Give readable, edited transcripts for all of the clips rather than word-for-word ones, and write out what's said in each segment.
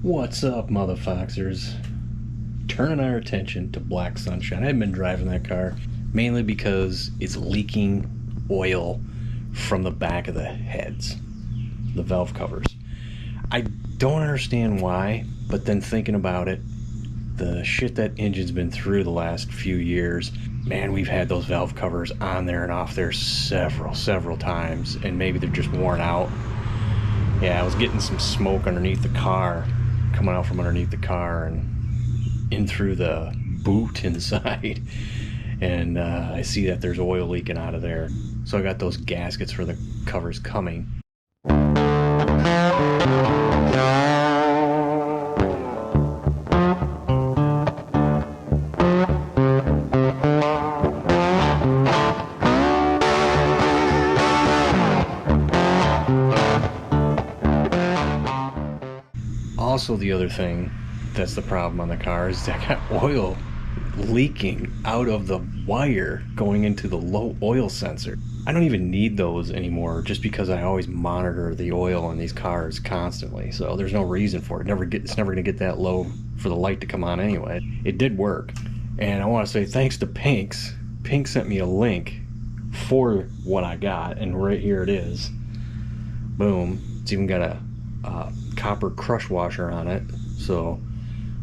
What's up, motherfoxers? Turning our attention to Black Sunshine. I've been driving that car mainly because it's leaking oil from the back of the heads, the valve covers. I don't understand why, but then thinking about it, the shit that engine's been through the last few years, man, we've had those valve covers on there and off there several times, and maybe they're just worn out. Yeah, I was getting some smoke underneath the car, coming out from underneath the car and in through the boot inside, and I see that there's oil leaking out of there. So I got those gaskets for the covers coming. Also, the other thing that's the problem on the car is that I got oil leaking out of the wire going into the low oil sensor. I don't even need those anymore just because I always monitor the oil on these cars constantly, so there's no reason for it. It's never going to get that low for the light to come on anyway. It did work, and I want to say thanks to Pinks. Pink sent me a link for what I got, and right here it is. Boom. It's even got a copper crush washer on it, so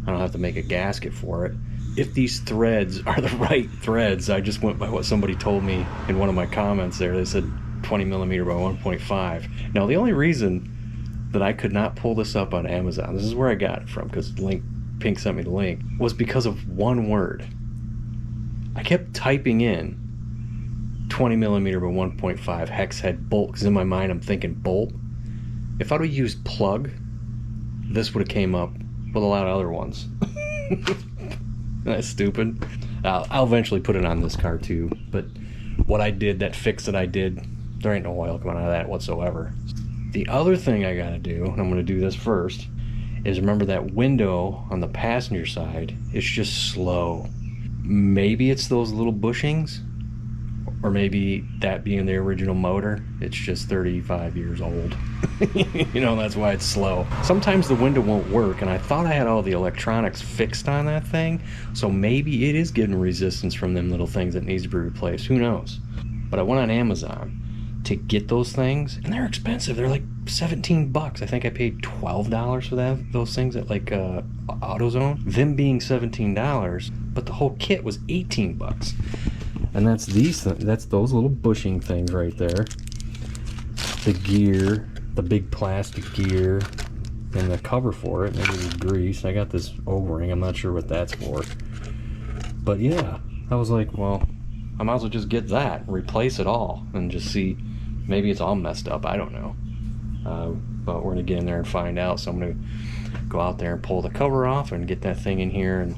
I don't have to make a gasket for it. If these threads are the right threads, I just went by what somebody told me in one of my comments there. They said 20 millimeter by 1.5. Now, the only reason that I could not pull this up on Amazon, this is where I got it from, because Pink sent me the link, was because of one word. I kept typing in 20 millimeter by 1.5 hex head bolt, because in my mind I'm thinking bolt. If I'd have used plug, this would have came up with a lot of other ones. That's stupid. I'll eventually put it on this car too, but what I did, that fix that I did, there ain't no oil coming out of that whatsoever. The other thing I gotta do, and I'm gonna do this first, is remember that window on the passenger side is just slow. Maybe it's those little bushings, or maybe that being the original motor, it's just 35 years old. You know, that's why it's slow. Sometimes the window won't work, and I thought I had all the electronics fixed on that thing, so maybe it is getting resistance from them little things that needs to be replaced. Who knows? But I went on Amazon to get those things, and they're expensive. They're like 17 bucks. I think I paid $12 for those things at like AutoZone. Them being $17, but the whole kit was 18 bucks. And that's those little bushing things right there. The gear, the big plastic gear, and the cover for it. Maybe it's grease. I got this O-ring. I'm not sure what that's for. But yeah, I was like, well, I might as well just get that, replace it all, and just see. Maybe it's all messed up. I don't know. But we're gonna get in there and find out. So I'm gonna go out there and pull the cover off and get that thing in here and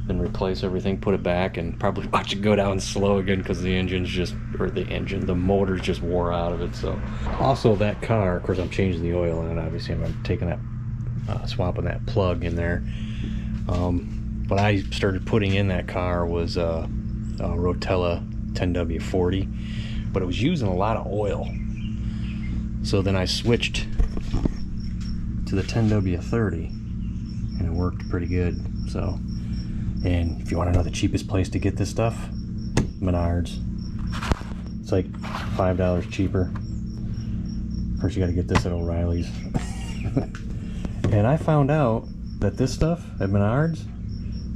then replace everything, put it back, and probably watch it go down slow again because the motor's just wore out of it. So also that car, of course, I'm changing the oil in it. Obviously I'm taking that swapping that plug in there. What I started putting in that car was a Rotella 10W40, but it was using a lot of oil, so then I switched to the 10W30 and it worked pretty good. So, and if you want to know the cheapest place to get this stuff, Menards. It's like $5 cheaper. First you got to get this at O'Reilly's. And I found out that this stuff at Menards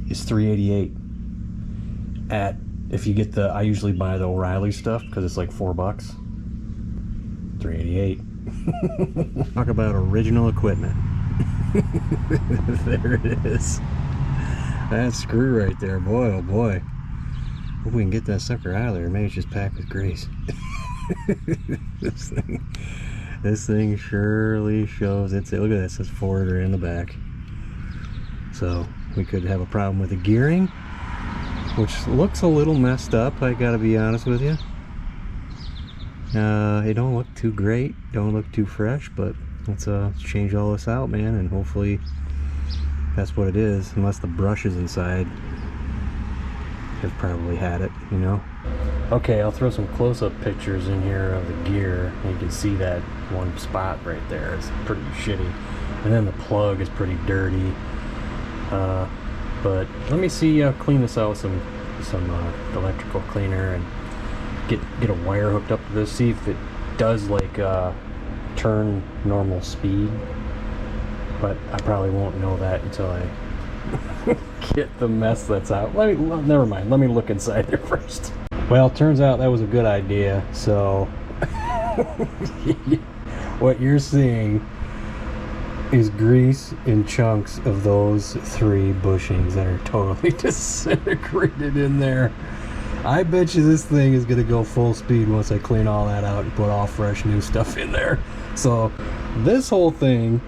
is $3.88. If you get I usually buy the O'Reilly stuff because it's like $4. $3.88. Talk about original equipment. There it is. That screw right there, boy, oh boy. Hope we can get that sucker out of there. Maybe it's just packed with grease. This thing surely shows it's. Look at that, it says Ford right in the back. So we could have a problem with the gearing, which looks a little messed up, I gotta be honest with you. It don't look too great, don't look too fresh, but let's change all this out, man, and hopefully that's what it is, unless the brushes inside have probably had it, you know. Okay, I'll throw some close-up pictures in here of the gear. You can see that one spot right there. It's pretty shitty. And then the plug is pretty dirty. But let me see, clean this out with some electrical cleaner and get a wire hooked up to this, see if it does like turn normal speed. But I probably won't know that until I get the mess that's out. Never mind, let me look inside there first. Well, turns out that was a good idea. So what you're seeing is grease in chunks of those 3 bushings that are totally disintegrated in there. I bet you this thing is gonna go full speed once I clean all that out and put all fresh new stuff in there. So this whole thing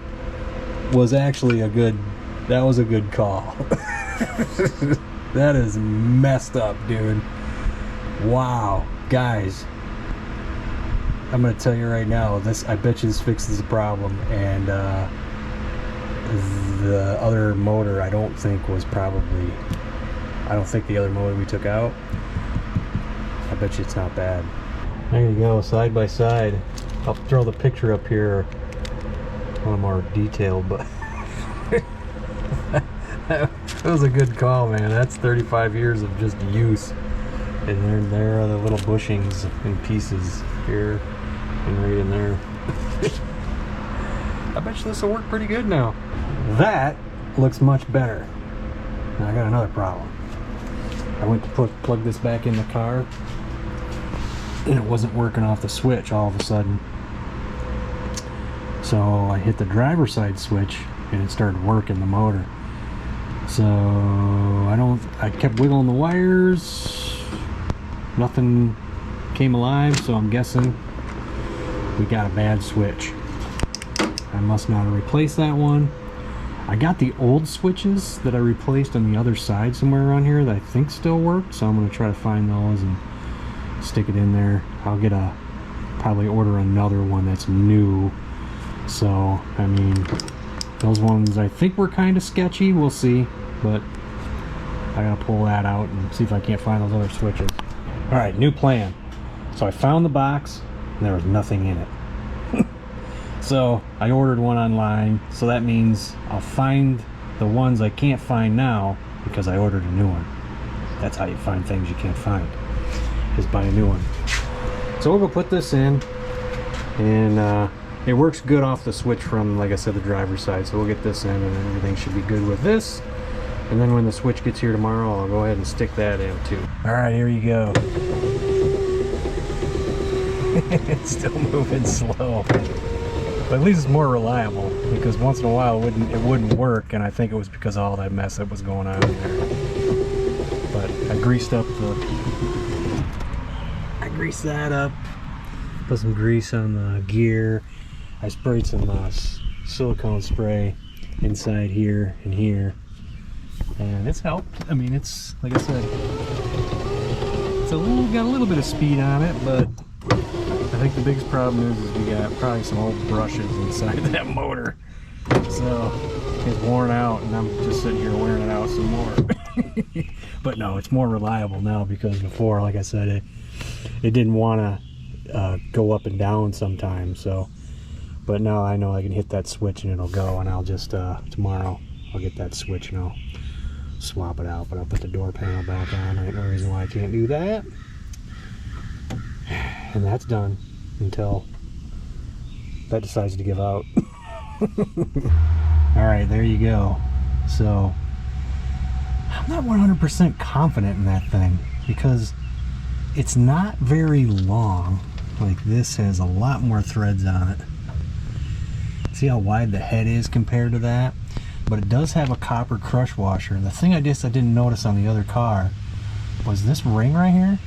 was actually a good call. That is messed up, dude. Wow, guys, I'm gonna tell you right now, I bet you this fixes the problem. And the other motor I don't think the other motor we took out, I bet you it's not bad. There you go, side by side. I'll throw the picture up here a little more detailed, but that was a good call, man. That's 35 years of just use. And there are the little bushings and pieces here and right in there. I bet you this will work pretty good now. That looks much better. Now I got another problem. I went to plug this back in the car and it wasn't working off the switch all of a sudden. So I hit the driver's side switch and it started working the motor. So I kept wiggling the wires. Nothing came alive, so I'm guessing we got a bad switch. I must not have replaced that one. I got the old switches that I replaced on the other side somewhere around here that I think still work, so I'm going to try to find those and stick it in there. I'll probably order another one that's new. So, I mean, those ones I think were kind of sketchy. We'll see, but I gotta pull that out and see if I can't find those other switches. Alright, new plan. So I found the box and there was nothing in it. So I ordered one online, so that means I'll find the ones I can't find now because I ordered a new one. That's how you find things you can't find, is buy a new one. So we'll go put this in, and it works good off the switch from, like I said, the driver's side. So we'll get this in and everything should be good with this. And then when the switch gets here tomorrow, I'll go ahead and stick that in too. Alright, here you go. It's still moving slow. But at least it's more reliable, because once in a while it wouldn't work, and I think it was because of all that mess that was going on in there. But I greased that up, put some grease on the gear. I sprayed some silicone spray inside here and here, and it's helped. I mean, it's, like I said, it's got a little bit of speed on it, but I think the biggest problem is we got probably some old brushes inside that motor. So it's worn out and I'm just sitting here wearing it out some more. But no, it's more reliable now, because before, like I said, it didn't want to go up and down sometimes. So, but now I know I can hit that switch and it'll go, and I'll just tomorrow I'll get that switch and I'll swap it out. But I'll put the door panel back on. Ain't no reason why I can't do that. And that's done until that decides to give out. Alright, there you go. So I'm not 100% confident in that thing, because it's not very long. Like, this has a lot more threads on it. See how wide the head is compared to that? But it does have a copper crush washer. And the thing I didn't notice on the other car was this ring right here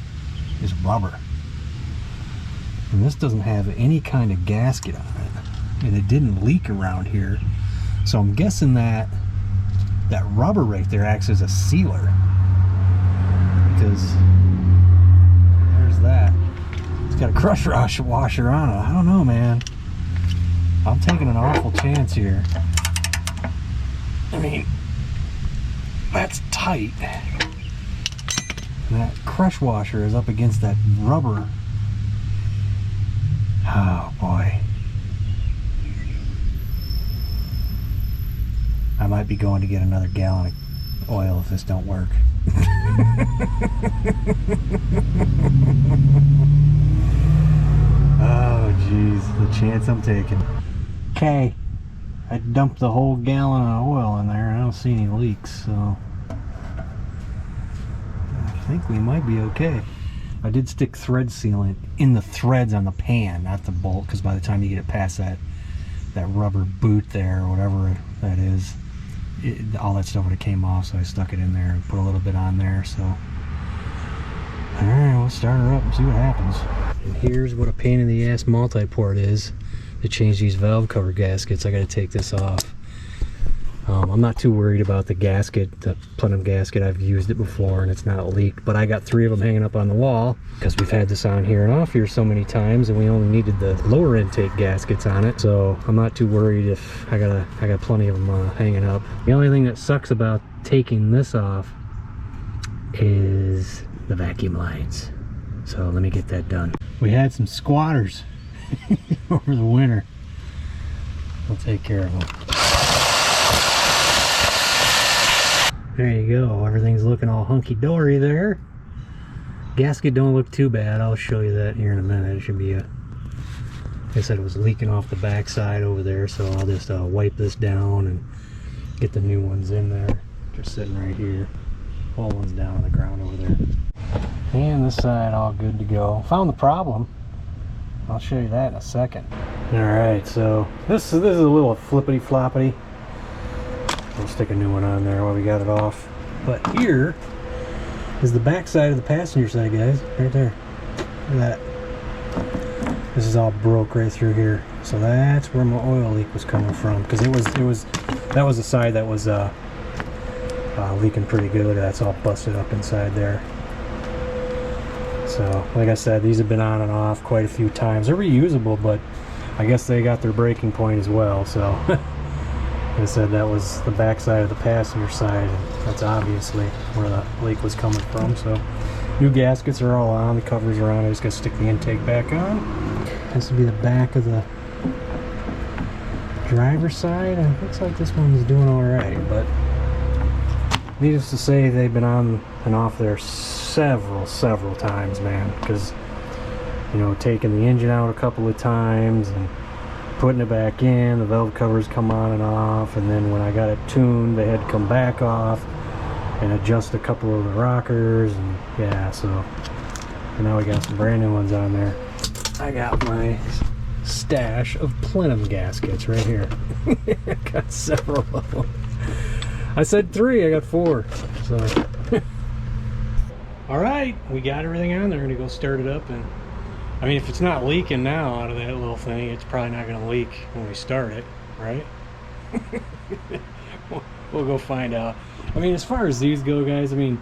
is rubber. And this doesn't have any kind of gasket on it, and it didn't leak around here. So I'm guessing that rubber right there acts as a sealer, because there's that. It's got a crush washer on it. I don't know, man. I'm taking an awful chance here. I mean, that's tight. And that crush washer is up against that rubber. Oh boy. might be going to get another gallon of oil if this don't work. Oh jeez, the chance I'm taking. Okay, I dumped the whole gallon of oil in there and I don't see any leaks, so I think we might be okay. I did stick thread sealant in the threads on the pan, not the bolt, because by the time you get it past that rubber boot there, or whatever that is, all that stuff would have came off, so I stuck it in there and put a little bit on there. So alright, we'll start her up and see what happens. And here's what a pain in the ass multi-port is to change these valve cover gaskets. I got to take this off. I'm not too worried about the gasket, the plenum gasket. I've used it before and it's not leaked, but I got 3 of them hanging up on the wall because we've had this on here and off here so many times, and we only needed the lower intake gaskets on it. So I'm not too worried if I got plenty of them hanging up. The only thing that sucks about taking this off is the vacuum lines. So let me get that done. We had some squatters over the winter. We'll take care of them. There you go, everything's looking all hunky-dory there. Gasket don't look too bad, I'll show you that here in a minute. It should be like I said, it was leaking off the back side over there, so I'll just wipe this down and get the new ones in there. Just sitting right here. Old one's down on the ground over there. And this side all good to go. Found the problem. I'll show you that in a second. Alright, so this is a little flippity-floppity. We'll stick a new one on there while we got it off. But here is the back side of the passenger side, guys. Right there. Look at that. This is all broke right through here. So that's where my oil leak was coming from. Because that was the side that was leaking pretty good. That's all busted up inside there. So, like I said, these have been on and off quite a few times. They're reusable, but I guess they got their breaking point as well. So, like I said, that was the back side of the passenger side, and that's obviously where the leak was coming from. So, new gaskets are all on, the covers are on. I just got to stick the intake back on. This would be the back of the driver's side, and it looks like this one's doing all right. But needless to say, they've been on and off there several times, man, because, you know, taking the engine out a couple of times and putting it back in, the valve covers come on and off, and then when I got it tuned, they had to come back off and adjust a couple of the rockers, and yeah, so and now we got some brand new ones on there. I got my stash of plenum gaskets right here. I got several of them. I said 3, I got 4. So alright, we got everything on there. I'm gonna go start it up, and I mean, if it's not leaking now out of that little thing, it's probably not gonna leak when we start it, right? We'll go find out. I mean, as far as these go, guys, I mean,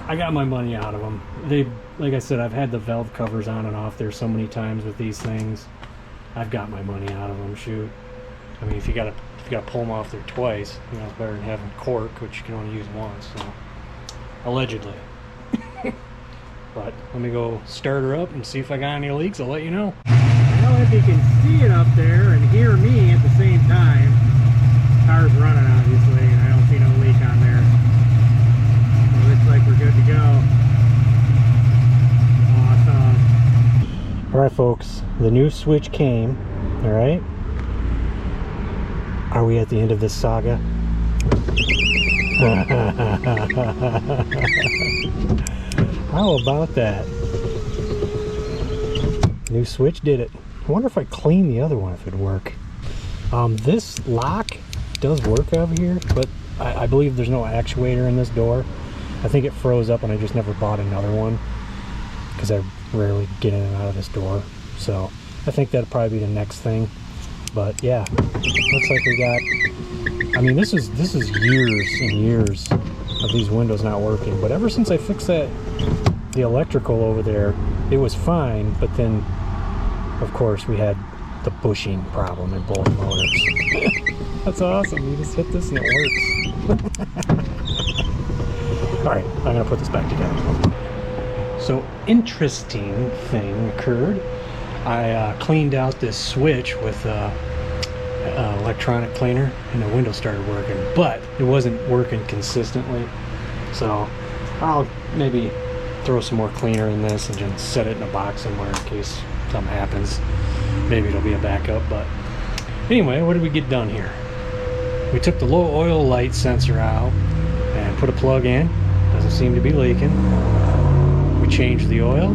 I got my money out of them. Like I said, I've had the valve covers on and off there so many times with these things. I've got my money out of them. Shoot, I mean, if you gotta pull them off there twice, you know, it's better than having cork, which you can only use once. So, allegedly. But let me go start her up and see if I got any leaks. I'll let you know. Well, if you can see it up there and hear me at the same time, car's running obviously, and I don't see no leak on there. So it looks like we're good to go. Awesome. Alright folks, the new switch came. Alright. Are we at the end of this saga? How about that? New switch did it. I wonder if I clean the other one, if it'd work. This lock does work over here, but I believe there's no actuator in this door. I think it froze up and I just never bought another one because I rarely get in and out of this door. So I think that'd probably be the next thing. But yeah, looks like we got, I mean, this is years and years of these windows not working. But ever since I fixed the electrical over there, it was fine. But then, of course, we had the bushing problem in both motors. That's awesome. You just hit this and it works. All right, I'm gonna put this back together. So, interesting thing occurred. I cleaned out this switch with electronic cleaner and the window started working, but it wasn't working consistently. So I'll maybe throw some more cleaner in this and just set it in a box somewhere in case something happens. Maybe it'll be a backup. But anyway, what did we get done here? We took the low oil light sensor out and put a plug in. Doesn't seem to be leaking. We changed the oil.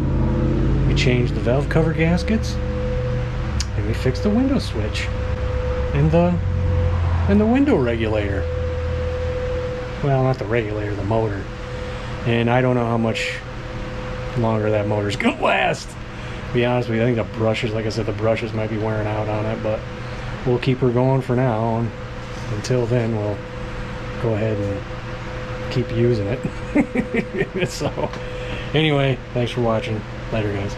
We changed the valve cover gaskets. And we fixed the window switch. And the window regulator. Well, not the regulator, the motor. And I don't know how much longer that motor's gonna last. To be honest with you, I think the brushes, like I said, the brushes might be wearing out on it, but we'll keep her going for now. And until then, we'll go ahead and keep using it. So, anyway, thanks for watching. Later, guys.